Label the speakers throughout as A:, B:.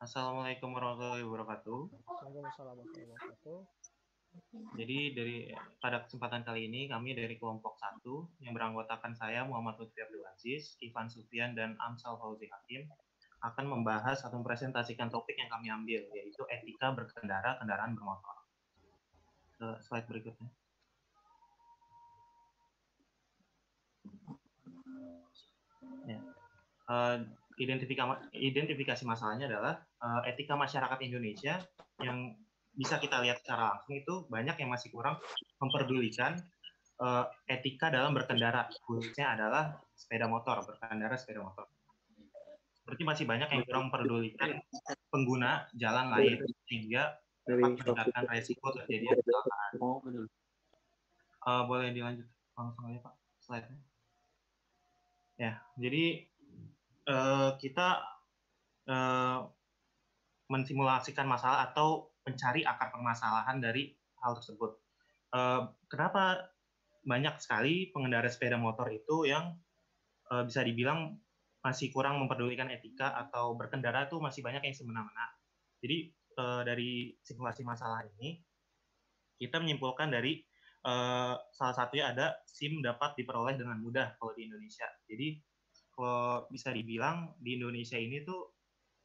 A: Assalamualaikum warahmatullahi wabarakatuh.
B: Waalaikumsalam warahmatullahi wabarakatuh.
A: Jadi pada kesempatan kali ini kami dari kelompok 1 yang beranggotakan saya Muhammad Lutfi Abdul Aziz, Ivan Sufian dan Amsal Fauzi Hakim akan membahas atau mempresentasikan topik yang kami ambil, yaitu etika berkendara kendaraan bermotor. Slide berikutnya. Ya. Identifikasi masalahnya adalah etika masyarakat Indonesia yang bisa kita lihat secara langsung itu banyak yang masih kurang memperdulikan etika dalam berkendara, khususnya adalah berkendara sepeda motor. Seperti masih banyak yang kurang memperdulikan pengguna jalan lain sehingga dapat meningkatkan resiko terjadinya kecelakaan. Boleh dilanjut langsung aja Pak slide-nya. Ya, jadi kita mensimulasikan masalah atau mencari akar permasalahan dari hal tersebut. Kenapa banyak sekali pengendara sepeda motor itu yang bisa dibilang masih kurang memperdulikan etika atau berkendara itu masih banyak yang semena-mena. Jadi dari simulasi masalah ini kita menyimpulkan dari salah satunya ada SIM dapat diperoleh dengan mudah kalau di Indonesia. Jadi kalau bisa dibilang di Indonesia ini tuh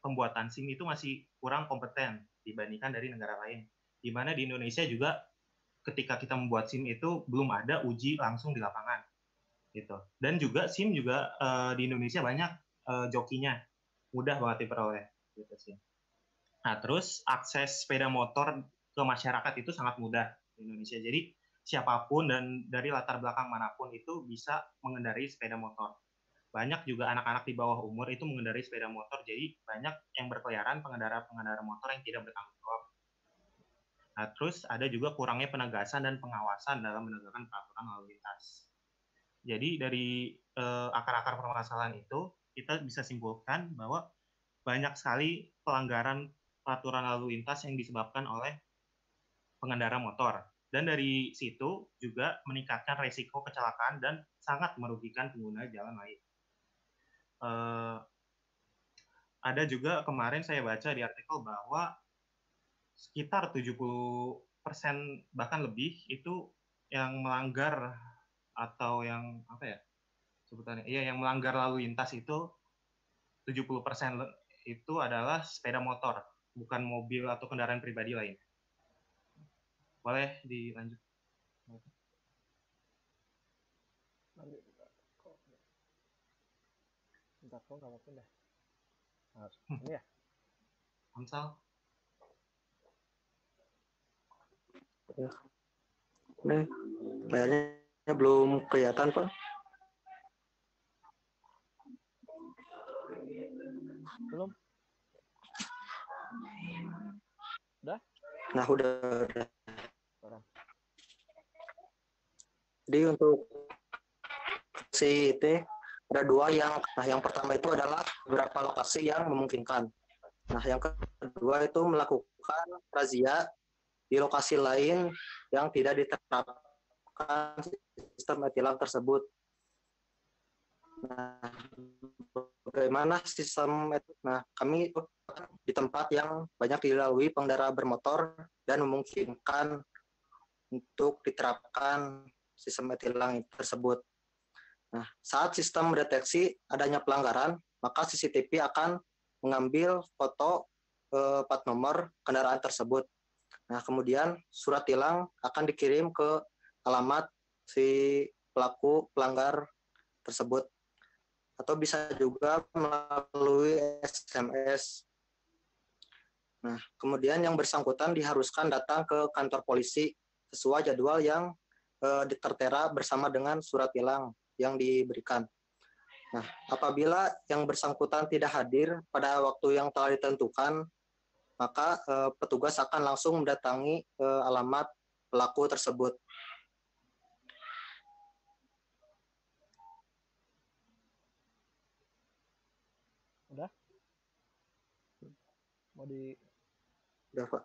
A: pembuatan SIM itu masih kurang kompeten dibandingkan dari negara lain. Di mana di Indonesia juga ketika kita membuat SIM itu belum ada uji langsung di lapangan gitu. Dan juga SIM juga di Indonesia banyak jokinya, mudah banget diperoleh gitu sih. Nah, terus akses sepeda motor ke masyarakat itu sangat mudah di Indonesia. Jadi siapapun dan dari latar belakang manapun itu bisa mengendarai sepeda motor. Banyak juga anak-anak di bawah umur itu mengendarai sepeda motor, jadi banyak yang berkeliaran pengendara-pengendara motor yang tidak bertanggung jawab. Nah, terus ada juga kurangnya penegasan dan pengawasan dalam menegakkan peraturan lalu lintas. Jadi dari akar-akar permasalahan itu kita bisa simpulkan bahwa banyak sekali pelanggaran peraturan lalu lintas yang disebabkan oleh pengendara motor. Dan dari situ juga meningkatkan resiko kecelakaan dan sangat merugikan pengguna jalan lain. Ada juga kemarin saya baca di artikel bahwa sekitar 70% bahkan lebih itu yang melanggar atau yang apa ya sebutannya, yang melanggar lalu lintas itu 70% itu adalah sepeda motor, bukan mobil atau kendaraan pribadi lain. Boleh dilanjut.
B: Bentar kok nggak apa-apa dah. Nah, ini ya.
A: Amsal.
C: Ini layarnya belum kelihatan Pak.
B: Belum? Udah?
C: Nah udah.
B: Orang.
C: Jadi untuk si IT ada dua yang pertama itu adalah beberapa lokasi yang memungkinkan. Nah yang kedua itu melakukan razia di lokasi lain yang tidak diterapkan sistem e-tilang tersebut. Nah, bagaimana sistem? Nah, kami di tempat yang banyak dilalui pengendara bermotor dan memungkinkan untuk diterapkan sistem e-tilang tersebut. Nah, saat sistem mendeteksi adanya pelanggaran, maka CCTV akan mengambil foto plat nomor kendaraan tersebut. Nah, kemudian surat tilang akan dikirim ke alamat si pelaku pelanggar tersebut. Atau bisa juga melalui SMS. Nah, kemudian yang bersangkutan diharuskan datang ke kantor polisi sesuai jadwal yang tertera bersama dengan surat tilang yang diberikan. Nah, apabila yang bersangkutan tidak hadir pada waktu yang telah ditentukan, maka petugas akan langsung mendatangi alamat pelaku tersebut.
B: Udah? Mau di...
C: Udah, Pak.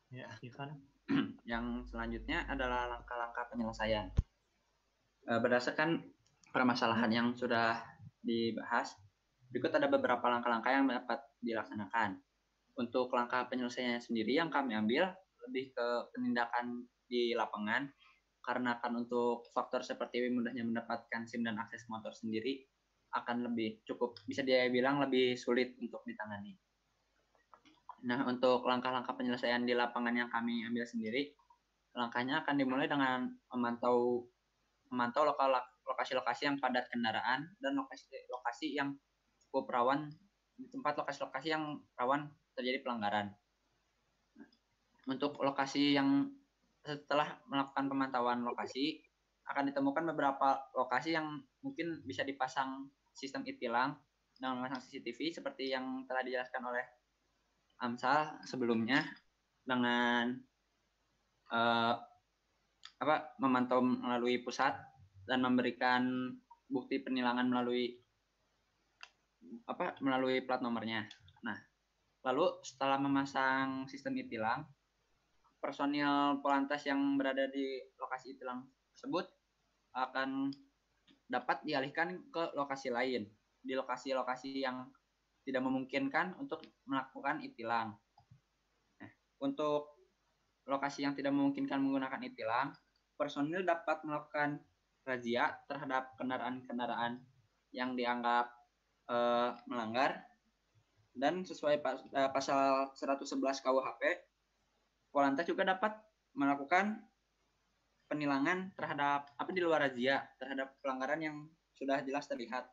A: Ya, Ivan.
D: Yang selanjutnya adalah langkah-langkah penyelesaian. Berdasarkan permasalahan yang sudah dibahas, berikut ada beberapa langkah-langkah yang dapat dilaksanakan. Untuk langkah penyelesaiannya sendiri yang kami ambil lebih ke penindakan di lapangan, karena kan untuk faktor seperti mudahnya mendapatkan SIM dan akses motor sendiri akan lebih cukup, bisa dia bilang lebih sulit untuk ditangani. Nah, untuk langkah-langkah penyelesaian di lapangan yang kami ambil sendiri, langkahnya akan dimulai dengan memantau lokasi-lokasi yang padat kendaraan dan lokasi yang cukup rawan, di tempat lokasi-lokasi yang rawan terjadi pelanggaran. Untuk lokasi yang setelah melakukan pemantauan lokasi, akan ditemukan beberapa lokasi yang mungkin bisa dipasang sistem e-tilang dan memasang CCTV seperti yang telah dijelaskan oleh Amsal sebelumnya, dengan memantau melalui pusat dan memberikan bukti penilangan melalui plat nomornya. Nah, lalu setelah memasang sistem e-tilang, personil Polantas yang berada di lokasi e-tilang tersebut akan dapat dialihkan ke lokasi lain, di lokasi-lokasi yang tidak memungkinkan untuk melakukan e-tilang. Nah, untuk lokasi yang tidak memungkinkan menggunakan e-tilang, personil dapat melakukan razia terhadap kendaraan-kendaraan yang dianggap melanggar, dan sesuai pasal 111 KUHP, Polantas juga dapat melakukan penilangan terhadap di luar razia terhadap pelanggaran yang sudah jelas terlihat.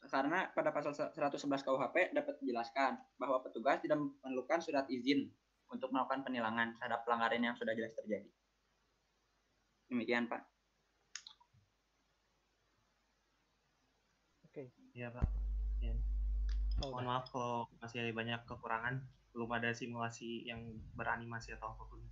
D: Karena pada pasal 111 KUHP dapat dijelaskan bahwa petugas tidak memerlukan surat izin untuk melakukan penilangan terhadap pelanggaran yang sudah jelas terjadi. Demikian, Pak.
B: Oke.
A: Iya, Pak. Ya. Mohon maaf kalau masih ada banyak kekurangan, belum ada simulasi yang beranimasi atau apapun.